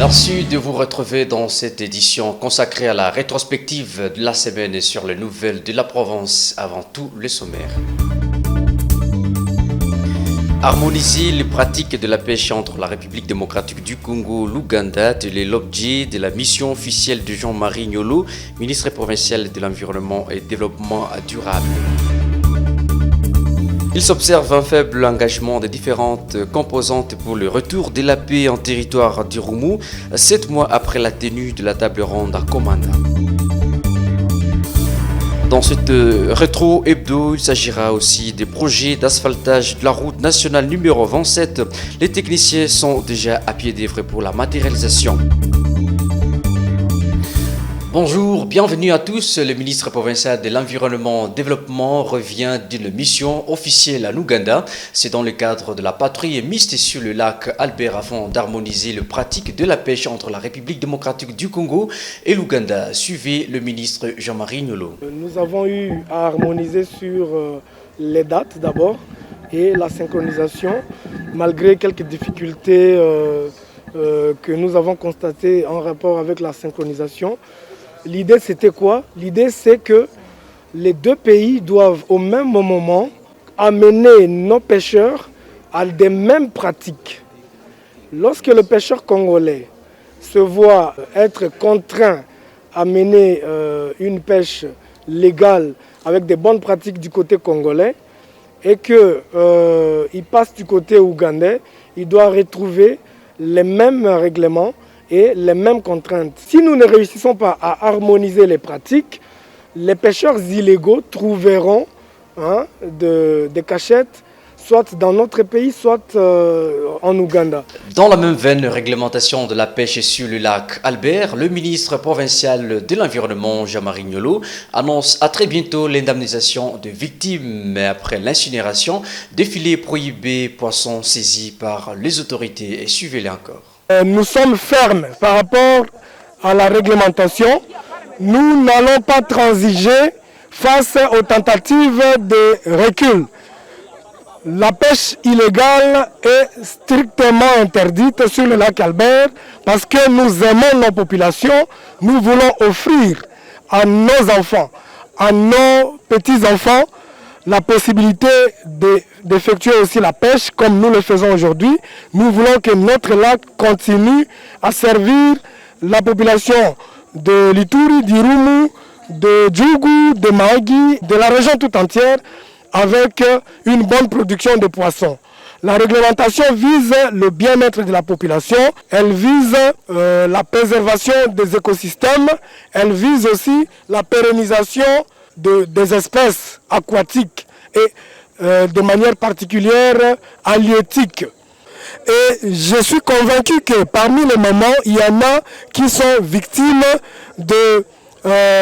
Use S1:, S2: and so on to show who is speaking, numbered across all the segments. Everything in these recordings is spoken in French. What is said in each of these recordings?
S1: Merci de vous retrouver dans cette édition consacrée à la rétrospective de la semaine sur les nouvelles de la Provence, avant tout le sommaire. Harmoniser les pratiques de la pêche entre la République démocratique du Congo et l'Ouganda, tel est l'objet de la mission officielle de Jean-Marie Nyolo, ministre provincial de l'Environnement et Développement durable. Il s'observe un faible engagement des différentes composantes pour le retour de la paix en territoire d'Irumu, 7 mois après la tenue de la table ronde à Komanda. Dans cette rétro-hebdo, il s'agira aussi des projets d'asphaltage de la route nationale numéro 27. Les techniciens sont déjà à pied d'œuvre pour la matérialisation. Bonjour, bienvenue à tous. Le ministre provincial de l'Environnement et Développement revient d'une mission officielle en Ouganda. C'est dans le cadre de la patrouille mixte sur le lac Albert afin d'harmoniser les pratiques de la pêche entre la République démocratique du Congo et l'Ouganda. Suivez le ministre Jean-Marie Nyolo.
S2: Nous avons eu à harmoniser sur les dates d'abord et la synchronisation, malgré quelques difficultés que nous avons constatées en rapport avec la synchronisation. L'idée, c'était quoi? L'idée, c'est que les deux pays doivent au même moment amener nos pêcheurs à des mêmes pratiques. Lorsque le pêcheur congolais se voit être contraint à mener une pêche légale avec des bonnes pratiques du côté congolais et qu'il passe du côté ougandais, il doit retrouver les mêmes règlements et les mêmes contraintes. Si nous ne réussissons pas à harmoniser les pratiques, les pêcheurs illégaux trouveront des cachettes, soit dans notre pays, soit en Ouganda.
S1: Dans la même veine, réglementation de la pêche sur le lac Albert, le ministre provincial de l'Environnement, Jean-Marie Nyolo, annonce à très bientôt l'indemnisation des victimes après l'incinération des filets prohibés poissons saisis par les autorités. Et suivez-les encore.
S2: Nous sommes fermes par rapport à la réglementation. Nous n'allons pas transiger face aux tentatives de recul. La pêche illégale est strictement interdite sur le lac Albert parce que nous aimons nos populations. Nous voulons offrir à nos enfants, à nos petits-enfants, la possibilité d'effectuer aussi la pêche comme nous le faisons aujourd'hui. Nous voulons que notre lac continue à servir la population de l'Ituri, d'Irumu, de Djougou, de Mahagi, de la région tout entière avec une bonne production de poissons. La réglementation vise le bien-être de la population, elle vise la préservation des écosystèmes, elle vise aussi la pérennisation des espèces aquatiques et de manière particulière halieutique. Et je suis convaincu que parmi les moments, il y en a qui sont victimes de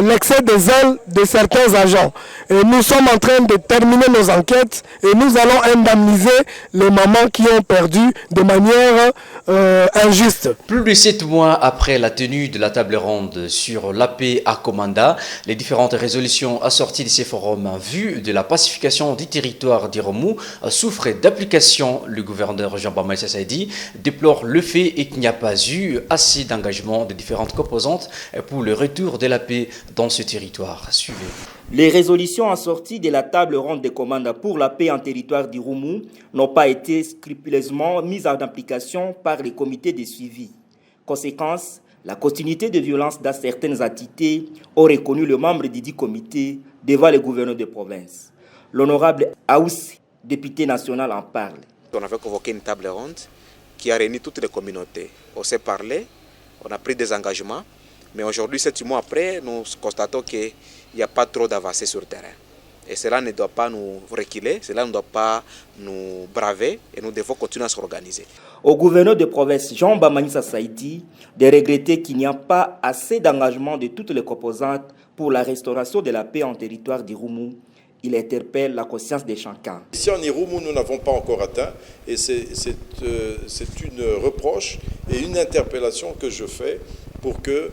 S2: l'excès de zèle de certains agents. Et nous sommes en train de terminer nos enquêtes et nous allons indemniser les mamans qui ont perdu de manière injuste.
S1: Plus de 7 mois après la tenue de la table ronde sur la paix à Komanda, les différentes résolutions assorties de ces forums en vue de la pacification du territoire d'Irumu souffrent d'application. Le gouverneur Jean-Baptiste Saidi déplore le fait et qu'il n'y a pas eu assez d'engagement de différentes composantes pour le retour de la paix dans ce territoire. Suivez.
S3: Les résolutions assorties de la table ronde de Komanda pour la paix en territoire d'Irumu n'ont pas été scrupuleusement mises en application par les comités de suivi. Conséquence, la continuité de violences dans certaines entités ont reconnu le membre du dit comité devant le gouverneur de province. L'honorable Aoussi, député national, en parle.
S4: On avait convoqué une table ronde qui a réuni toutes les communautés. On s'est parlé, on a pris des engagements. Mais aujourd'hui, 7 mois après, nous constatons qu'il n'y a pas trop d'avancées sur le terrain. Et cela ne doit pas nous reculer, cela ne doit pas nous braver et nous devons continuer à s'organiser.
S3: Au gouverneur de province Jean-Baptiste Saidi de regretter qu'il n'y a pas assez d'engagement de toutes les composantes pour la restauration de la paix en territoire d'Irumu. Il interpelle la conscience des chacun.
S5: Ici en Irumu, nous n'avons pas encore atteint et c'est une reproche et une interpellation que je fais pour que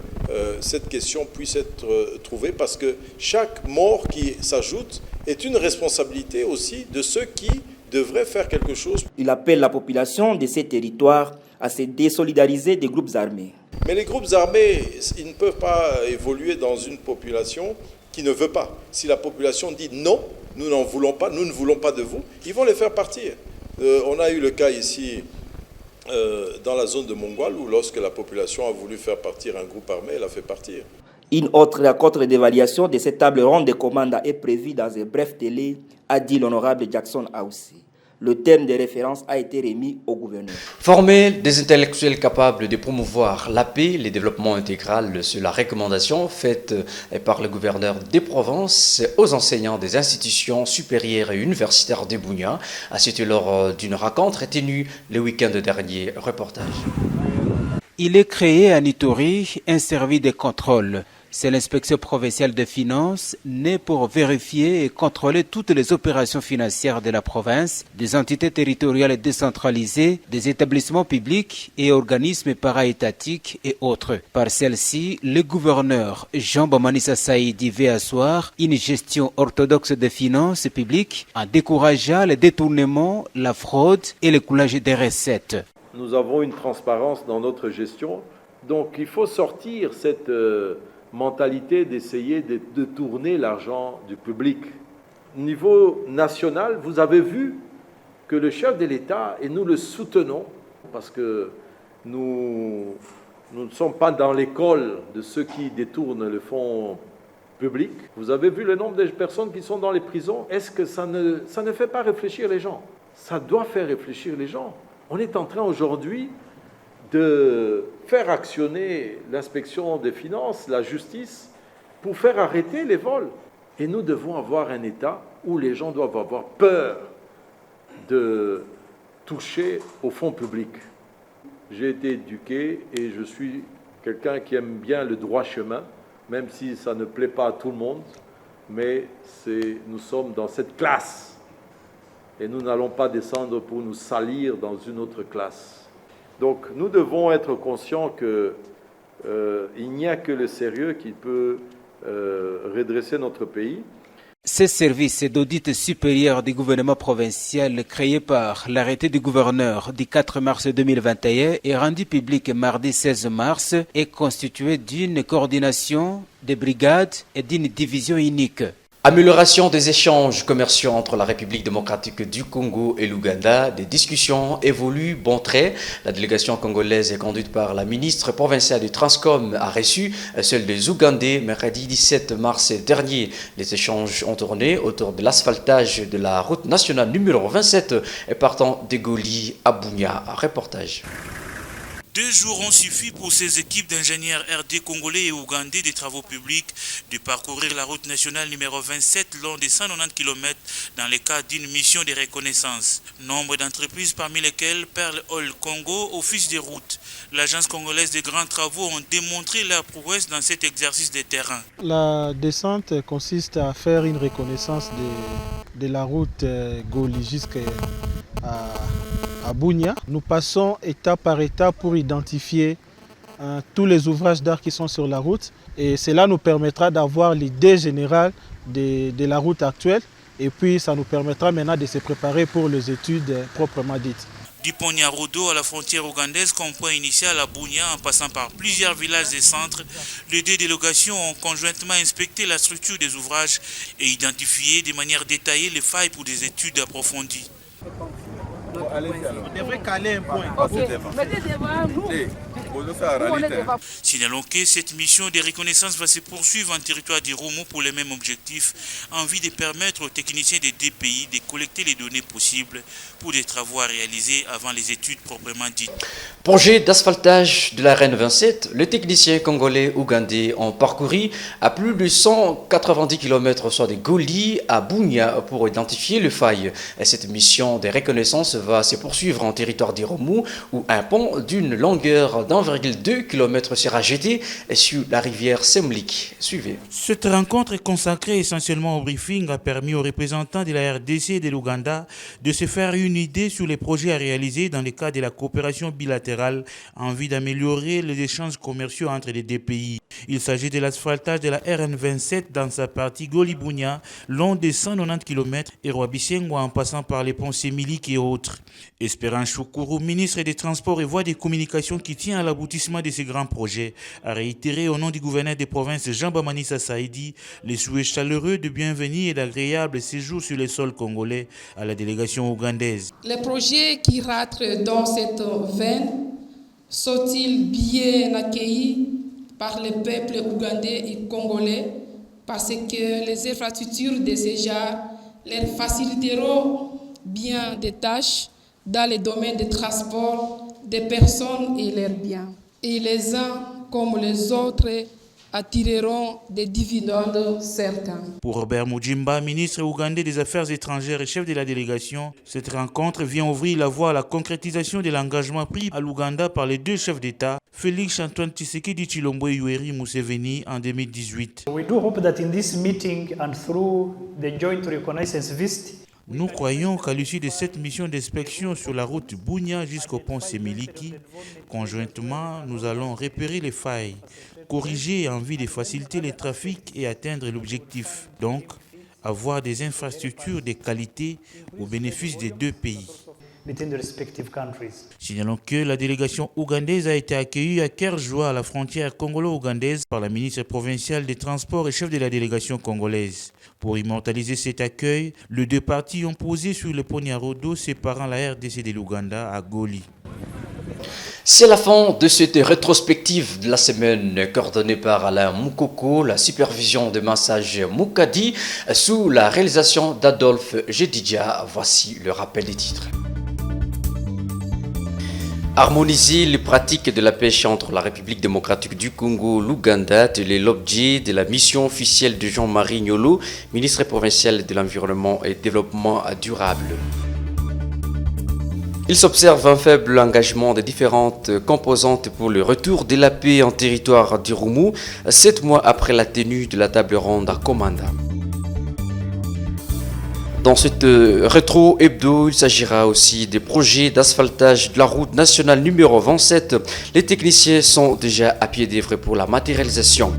S5: cette question puisse être trouvée parce que chaque mort qui s'ajoute est une responsabilité aussi de ceux qui devraient faire quelque chose.
S3: Il appelle la population de ces territoires à se désolidariser des groupes armés.
S5: Mais les groupes armés, ils ne peuvent pas évoluer dans une population qui ne veut pas. Si la population dit non, nous n'en voulons pas, nous ne voulons pas de vous, ils vont les faire partir. On a eu le cas ici dans la zone de Mongoual où lorsque la population a voulu faire partir un groupe armé, elle a fait partir.
S3: Une autre rencontre d'évaluation de cette table ronde de commande est prévue dans un bref délai, a dit l'honorable Jackson Aoussi. Le terme de référence a été remis au gouverneur.
S1: Former des intellectuels capables de promouvoir la paix, le développement intégral, c'est la recommandation faite par le gouverneur des Provinces aux enseignants des institutions supérieures et universitaires de Bunia. C'était lors d'une rencontre tenue le week-end dernier. Reportage.
S6: Il est créé à Nitori un service de contrôle. C'est l'inspection provinciale des finances, née pour vérifier et contrôler toutes les opérations financières de la province, des entités territoriales décentralisées, des établissements publics et organismes para-étatiques et autres. Par celle-ci, le gouverneur Jean Bamanissa Saïdi veut asseoir une gestion orthodoxe des finances publiques en décourageant le détournement, la fraude et le coulage des recettes.
S5: Nous avons une transparence dans notre gestion, donc il faut sortir cette mentalité d'essayer de tourner l'argent du public. Au niveau national, vous avez vu que le chef de l'État, et nous le soutenons, parce que nous ne sommes pas dans l'école de ceux qui détournent le fonds public. Vous avez vu le nombre de personnes qui sont dans les prisons. Est-ce que ça ne fait pas réfléchir les gens? Ça doit faire réfléchir les gens. On est en train aujourd'hui de faire actionner l'inspection des finances, la justice, pour faire arrêter les vols. Et nous devons avoir un État où les gens doivent avoir peur de toucher au fonds public. J'ai été éduqué et je suis quelqu'un qui aime bien le droit chemin, même si ça ne plaît pas à tout le monde, mais nous sommes dans cette classe et nous n'allons pas descendre pour nous salir dans une autre classe. Donc nous devons être conscients qu'il n'y a que le sérieux qui peut redresser notre pays.
S6: Ce service d'audit supérieur du gouvernement provincial créé par l'arrêté du gouverneur du 4 mars 2021 et rendu public mardi 16 mars est constitué d'une coordination des brigades et d'une division unique.
S1: Amélioration des échanges commerciaux entre la République démocratique du Congo et l'Ouganda. Des discussions évoluent bon trait. La délégation congolaise est conduite par la ministre provinciale du Transcom a reçu celle des Ougandais mercredi 17 mars dernier. Les échanges ont tourné autour de l'asphaltage de la route nationale numéro 27 partant de Goli à Bunia. Reportage.
S7: 2 jours ont suffi pour ces équipes d'ingénieurs RD congolais et ougandais des travaux publics de parcourir la route nationale numéro 27 long de 190 km dans le cadre d'une mission de reconnaissance. Nombre d'entreprises parmi lesquelles Perle Oil Congo, Office des routes, l'agence congolaise des grands travaux ont démontré leur prouesse dans cet exercice de terrain.
S8: La descente consiste à faire une reconnaissance de la route Goli jusqu'à Bunia. Nous passons étape par étape pour identifier tous les ouvrages d'art qui sont sur la route et cela nous permettra d'avoir l'idée générale de la route actuelle et puis ça nous permettra maintenant de se préparer pour les études proprement dites.
S7: Du pont Nyarudo à la frontière ougandaise comme point initial à Bunia en passant par plusieurs villages et centres, les 2 délégations ont conjointement inspecté la structure des ouvrages et identifié de manière détaillée les failles pour des études approfondies.
S8: On devrait caler un point.
S7: Signalons que cette mission de reconnaissance va se poursuivre en territoire du Romo pour le même objectif, en vue de permettre aux techniciens des 2 pays de collecter les données possibles pour des travaux à réaliser avant les études proprement dites.
S1: Projet d'asphaltage de la RN 27, les techniciens congolais ougandais ont parcouru à plus de 190 km soit de Goli à Bunia pour identifier les failles. Et cette mission de reconnaissance va se poursuivre en territoire d'Iromu où un pont d'une longueur d'environ 1,2 km sera jeté sur la rivière Semlik. Suivez.
S7: Cette rencontre consacrée essentiellement au briefing a permis aux représentants de la RDC et de l'Ouganda de se faire une idée sur les projets à réaliser dans le cadre de la coopération bilatérale en vue d'améliorer les échanges commerciaux entre les deux pays. Il s'agit de l'asphaltage de la RN27 dans sa partie Goli-Bunia, long de 190 km, et Roi-Bisengo en passant par les ponts Sémilik et autres. Espérance Choukourou, ministre des Transports et Voies de Communication qui tient à l'aboutissement de ces grands projets, a réitéré au nom du gouverneur des provinces Jean Bamanissa Saïdi les souhaits chaleureux de bienvenue et d'agréable séjour sur le sol congolais à la délégation ougandaise.
S9: Les projets qui rentrent dans cette veine sont-ils bien accueillis par les peuples ougandais et congolais parce que les infrastructures de ces genres leur faciliteront bien des tâches dans les domaines de transport des personnes et leurs biens. Et les uns comme les autres attireront des dividendes certains.
S7: Pour Robert Mujimba, ministre ougandais des Affaires étrangères et chef de la délégation, cette rencontre vient ouvrir la voie à la concrétisation de l'engagement pris à l'Ouganda par les deux chefs d'État, Félix Antoine Tshisekedi Tshilombo et Yoweri Museveni en 2018.
S10: We do hope that in this meeting and through the joint reconnaissance visit,
S7: nous croyons qu'à l'issue de cette mission d'inspection sur la route Bunia jusqu'au pont Semiliki, conjointement, nous allons repérer les failles, corriger en vue de faciliter le trafic et atteindre l'objectif. Donc, avoir des infrastructures de qualité au bénéfice des deux pays.
S10: between the respective countries.
S7: Signalons que la délégation ougandaise a été accueillie à Kerjoua, à la frontière congolo-ougandaise, par la ministre provinciale des Transports et chef de la délégation congolaise. Pour immortaliser cet accueil, les deux parties ont posé sur le pont Nyarodo séparant la RDC de l'Ouganda à Goli.
S1: C'est la fin de cette rétrospective de la semaine coordonnée par Alain Moukoko, la supervision de massage Moukadi, sous la réalisation d'Adolphe Jedidja. Voici le rappel des titres. Harmoniser les pratiques de la pêche entre la République démocratique du Congo, l'Ouganda, est l'objet de la mission officielle de Jean-Marie Nyolo, ministre provincial de l'Environnement et Développement durable. Il s'observe un faible engagement des différentes composantes pour le retour de la paix en territoire d'Irumu, 7 mois après la tenue de la table ronde à Komanda. Dans cette rétro-hebdo, il s'agira aussi des projets d'asphaltage de la route nationale numéro 27. Les techniciens sont déjà à pied d'œuvre pour la matérialisation.